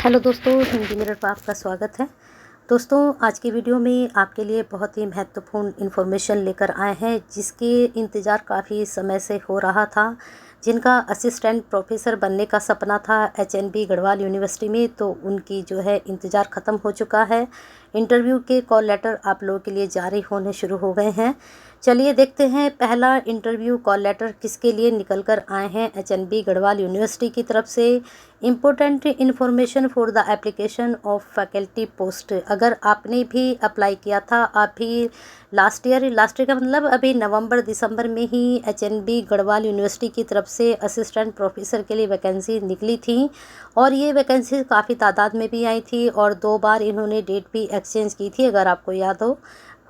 Hello दोस्तों, Hindi mirror पर आपका स्वागत है। दोस्तों, आज की वीडियो में आपके लिए बहुत ही महत्वपूर्ण इन्फॉर्मेशन लेकर आए हैं जिसके इंतज़ार काफ़ी समय से हो रहा था। जिनका असिस्टेंट प्रोफेसर बनने का सपना था एचएनबी गढ़वाल यूनिवर्सिटी में, तो उनकी जो है इंतज़ार ख़त्म हो चुका है। इंटरव्यू के कॉल लेटर आप लोगों के लिए जारी होने शुरू हो गए हैं। चलिए देखते हैं पहला इंटरव्यू कॉल लेटर किसके लिए निकल कर आए हैं एचएनबी गढ़वाल यूनिवर्सिटी की तरफ से। Important information for the application of faculty post. अगर आपने भी अप्लाई किया था, आप भी लास्ट ईयर का मतलब अभी नवंबर दिसंबर में ही एचएनबी गढ़वाल यूनिवर्सिटी की तरफ से असिस्टेंट प्रोफेसर के लिए वैकेंसी निकली थी और ये वैकेंसी काफ़ी तादाद में भी आई थी और 2 बार इन्होंने डेट भी एक्सचेंज की थी। अगर आपको याद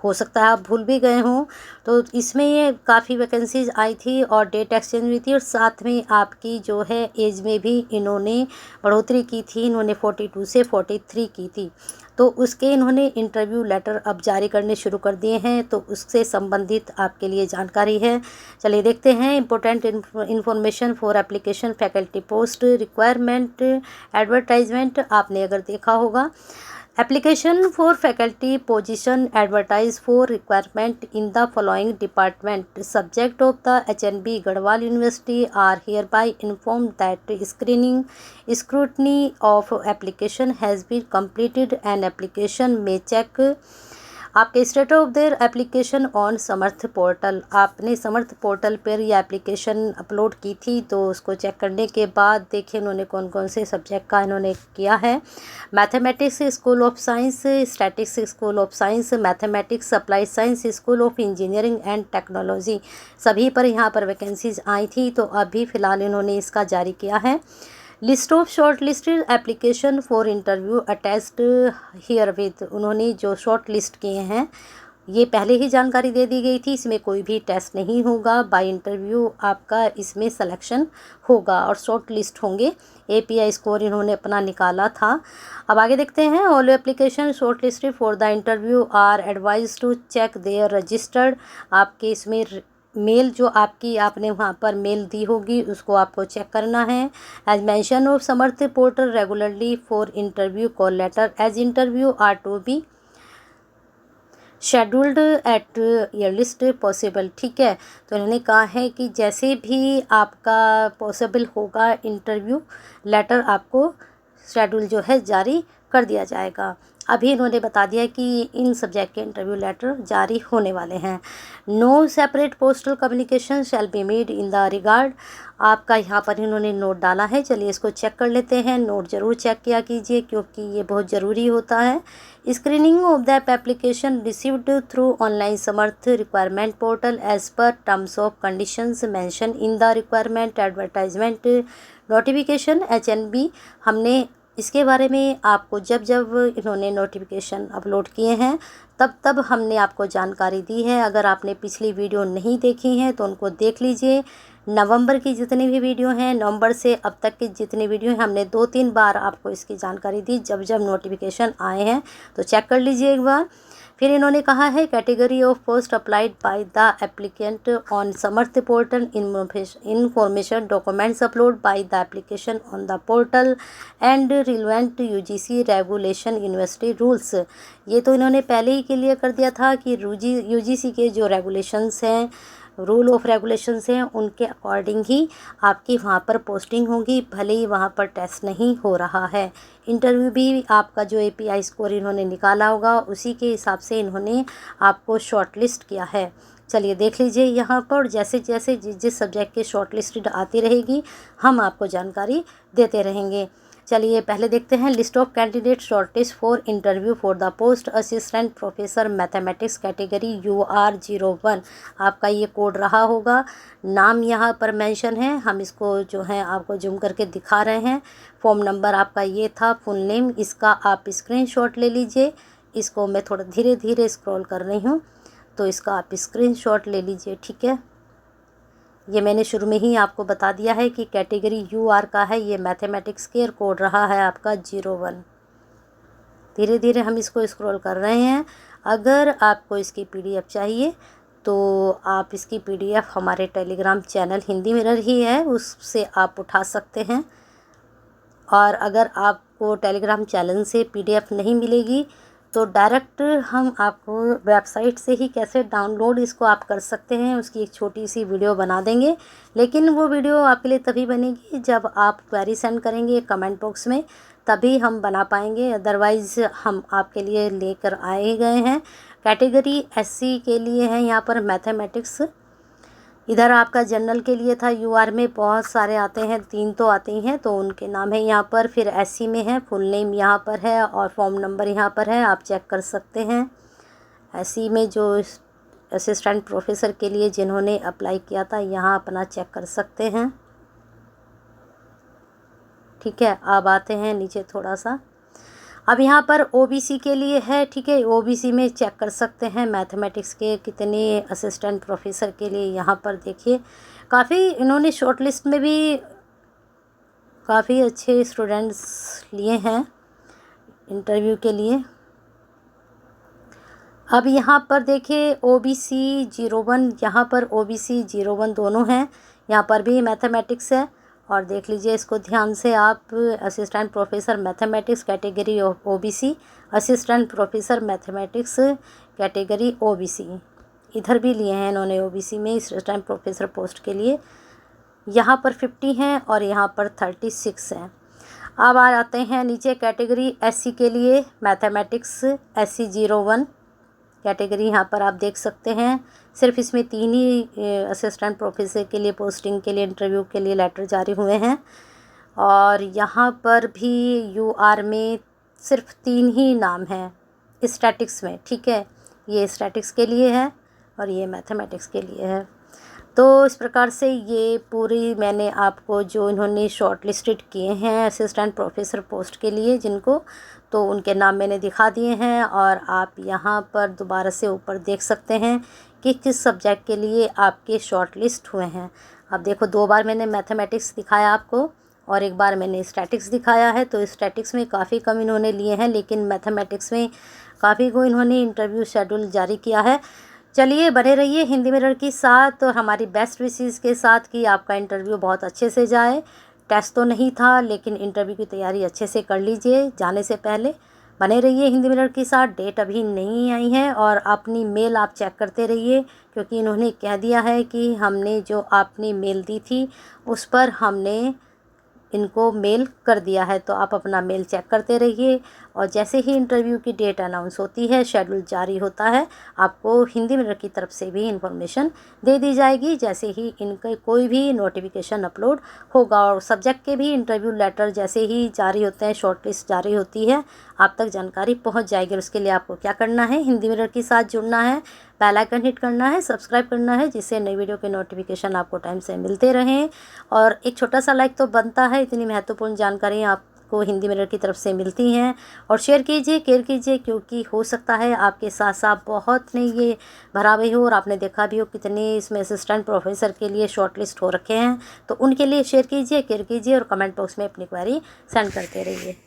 हो सकता है आप भूल भी गए हों, तो इसमें ये काफ़ी वैकेंसीज आई थी और डेट एक्सचेंज हुई थी और साथ में आपकी जो है एज में भी इन्होंने बढ़ोतरी की थी। इन्होंने 42 से 43 की थी, तो उसके इन्होंने इंटरव्यू लेटर अब जारी करने शुरू कर दिए हैं, तो उससे संबंधित आपके लिए जानकारी है। चलिए देखते हैं important information for application faculty post requirement advertisement. आपने अगर देखा होगा, application for faculty position advertised for requirement in the following department subject of the HNB Garhwal University are hereby informed that scrutiny of application has been completed and application may check आपके state of their application on Samarth portal. आपने समर्थ portal पर यह application upload की थी, तो उसको check करने के बाद देखिए उन्होंने कौन कौन से सब्जेक्ट का इन्होंने किया है। Mathematics school of science, statics school of science, mathematics applied science school of engineering and technology, सभी पर यहाँ पर वैकेंसीज आई थी, तो अभी फ़िलहाल इन्होंने इसका जारी किया है। List of short listed application for interview attached here with. उन्होंने जो शॉर्ट लिस्ट किए हैं ये पहले ही जानकारी दे दी गई थी, इसमें कोई भी टेस्ट नहीं होगा, बाय इंटरव्यू आपका इसमें सिलेक्शन होगा और शॉर्ट लिस्ट होंगे। एपीआई स्कोर इन्होंने अपना निकाला था। अब आगे देखते हैं। All application short listed for the interview are advise to check their registered. आपके इसमें मेल जो आपने वहाँ पर मेल दी होगी उसको आपको चेक करना है। As mention of Samarth portal regularly for interview call letter as interview are to be scheduled at earliest possible. ठीक है, तो इन्होंने कहा है कि जैसे भी आपका पॉसिबल होगा इंटरव्यू लेटर आपको शेड्यूल जो है जारी कर दिया जाएगा। अभी इन्होंने बता दिया कि इन सब्जेक्ट के इंटरव्यू लेटर जारी होने वाले हैं। No separate postal communication shall be made in the regard. आपका यहाँ पर इन्होंने नोट डाला है, चलिए इसको चेक कर लेते हैं। नोट ज़रूर चेक किया कीजिए क्योंकि ये बहुत ज़रूरी होता है। Screening of the application received through online Samarth requirement portal as per terms of conditions mention in the requirement advertisement notification HNB. हमने इसके बारे में आपको जब इन्होंने नोटिफिकेशन अपलोड किए हैं तब हमने आपको जानकारी दी है। अगर आपने पिछली वीडियो नहीं देखी हैं तो उनको देख लीजिए। नवंबर की जितनी भी वीडियो हैं, नवंबर से अब तक की जितनी वीडियो हैं, हमने 2-3 बार आपको इसकी जानकारी दी। जब नोटिफिकेशन आए हैं तो चेक कर लीजिए एक बार। फिर इन्होंने कहा है category of post applied by the applicant on Samarth portal information documents upload by the application on the portal and relevant UGC regulation university rules. ये तो इन्होंने पहले ही क्लियर कर दिया था कि यूजीसी के जो रेगुलेशंस हैं, रूल ऑफ रेगुलेशंस हैं, उनके अकॉर्डिंग ही आपकी वहाँ पर पोस्टिंग होगी, भले ही वहाँ पर टेस्ट नहीं हो रहा है। इंटरव्यू भी आपका जो एपीआई स्कोर इन्होंने निकाला होगा उसी के हिसाब से इन्होंने आपको शॉर्ट लिस्ट किया है। चलिए देख लीजिए यहाँ पर जैसे जैसे जिस सब्जेक्ट की शॉर्ट लिस्ट आती रहेगी हम आपको जानकारी देते रहेंगे। चलिए पहले देखते हैं list of candidate shortlist for interview for the post assistant professor mathematics category UR01। आपका ये कोड रहा होगा, नाम यहाँ पर मेंशन है, हम इसको जो है आपको जूम करके दिखा रहे हैं। फॉर्म नंबर आपका ये था, फुल नेम, इसका आप स्क्रीनशॉट ले लीजिए। इसको मैं थोड़ा धीरे धीरे स्क्रॉल कर रही हूँ तो इसका आप स्क्रीनशॉट ले लीजिए। ठीक है, ये मैंने शुरू में ही आपको बता दिया है कि कैटेगरी UR का है। ये मैथमेटिक्स केयर कोड रहा है आपका 01। धीरे धीरे हम इसको स्क्रॉल कर रहे हैं। अगर आपको इसकी PDF चाहिए तो आप इसकी PDF हमारे टेलीग्राम चैनल हिंदी मिरर ही है उससे आप उठा सकते हैं। और अगर आप आपको टेलीग्राम चैनल से PDF नहीं मिलेगी, तो डायरेक्ट हम आपको वेबसाइट से ही कैसे डाउनलोड इसको आप कर सकते हैं उसकी एक छोटी सी वीडियो बना देंगे। लेकिन वो वीडियो आपके लिए तभी बनेगी जब आप क्वेरी सेंड करेंगे कमेंट बॉक्स में, तभी हम बना पाएंगे। अदरवाइज़ हम आपके लिए लेकर आए गए हैं। कैटेगरी SC के लिए है यहाँ पर मैथमेटिक्स। इधर आपका जनरल के लिए था, UR में बहुत सारे आते हैं, 3 तो आते ही हैं, तो उनके नाम है यहाँ पर। फिर SC में है, फुल नेम यहाँ पर है और फॉर्म नंबर यहाँ पर है, आप चेक कर सकते हैं। SC में जो असिस्टेंट प्रोफेसर के लिए जिन्होंने अप्लाई किया था, यहाँ अपना चेक कर सकते हैं। ठीक है, अब आते हैं नीचे थोड़ा सा। अब यहाँ पर OBC के लिए है, ठीक है। OBC में चेक कर सकते हैं मैथमेटिक्स के कितने असिस्टेंट प्रोफेसर के लिए। यहाँ पर देखिए काफ़ी इन्होंने शॉर्ट लिस्ट में भी काफ़ी अच्छे स्टूडेंट्स लिए हैं इंटरव्यू के लिए। अब यहाँ पर देखिए OBC 01, यहाँ पर OBC 01 दोनों हैं, यहाँ पर भी मैथमेटिक्स है। और देख लीजिए इसको ध्यान से आप, assistant professor mathematics category OBC, assistant professor mathematics category OBC, इधर भी लिए हैं इन्होंने OBC में असिस्टेंट प्रोफेसर पोस्ट के लिए। यहाँ पर 50 हैं और यहाँ पर 36 हैं। अब आ जाते हैं नीचे कैटेगरी SC के लिए मैथमेटिक्स SC 01 कैटेगरी। यहाँ पर आप देख सकते हैं सिर्फ इसमें 3 ही असिस्टेंट प्रोफेसर के लिए पोस्टिंग के लिए इंटरव्यू के लिए लेटर जारी हुए हैं। और यहाँ पर भी UR में सिर्फ 3 ही नाम हैं स्टैटिक्स में, ठीक है। ये स्टैटिक्स के लिए है और ये मैथमेटिक्स के लिए है। तो इस प्रकार से ये पूरी मैंने आपको जो इन्होंने शॉर्ट लिस्टेड किए हैं असिस्टेंट प्रोफेसर पोस्ट के लिए जिनको, तो उनके नाम मैंने दिखा दिए हैं। और आप यहाँ पर दोबारा से ऊपर देख सकते हैं कि किस सब्जेक्ट के लिए आपके शॉर्ट लिस्ट हुए हैं। अब देखो 2 बार मैंने मैथमेटिक्स दिखाया आपको और 1 बार मैंने स्टैटिक्स दिखाया है। तो स्टैटिक्स में काफ़ी कम इन्होंने लिए हैं, लेकिन मैथमेटिक्स में काफ़ी को इन्होंने इंटरव्यू शेड्यूल जारी किया है। चलिए बने रहिए हिंदी मिरर के साथ और हमारी बेस्ट विशेज़ के साथ कि आपका इंटरव्यू बहुत अच्छे से जाए। टेस्ट तो नहीं था, लेकिन इंटरव्यू की तैयारी अच्छे से कर लीजिए जाने से पहले। बने रहिए हिंदी मिरर के साथ। डेट अभी नहीं आई है और अपनी मेल आप चेक करते रहिए, क्योंकि इन्होंने कह दिया है कि हमने जो आपने मेल दी थी उस पर हमने इनको मेल कर दिया है। तो आप अपना मेल चेक करते रहिए और जैसे ही इंटरव्यू की डेट अनाउंस होती है, शेड्यूल जारी होता है, आपको हिंदी मिरर की तरफ से भी इन्फॉर्मेशन दे दी जाएगी जैसे ही इनका कोई भी नोटिफिकेशन अपलोड होगा। और सब्जेक्ट के भी इंटरव्यू लेटर जैसे ही जारी होते हैं, शॉर्ट लिस्ट जारी होती है, आप तक जानकारी पहुंच जाएगी। उसके लिए आपको क्या करना है, हिंदी मिरर के साथ जुड़ना है, बेल आइकन हिट करना है, सब्सक्राइब करना है, जिससे नई वीडियो के नोटिफिकेशन आपको टाइम से मिलते रहें। और एक छोटा सा लाइक तो बनता है, इतनी महत्वपूर्ण जानकारी आपको हिंदी मिरर की तरफ से मिलती हैं। और शेयर कीजिए, केयर कीजिए, क्योंकि हो सकता है आपके साथ साथ बहुत ने ये भरा भी हो और आपने देखा भी हो कितने इसमें असिस्टेंट प्रोफेसर के लिए शॉर्ट लिस्ट हो रखे हैं। तो उनके लिए शेयर कीजिए, केयर कीजिए और कमेंट बॉक्स में अपनी क्वेरी सेंड करते रहिए।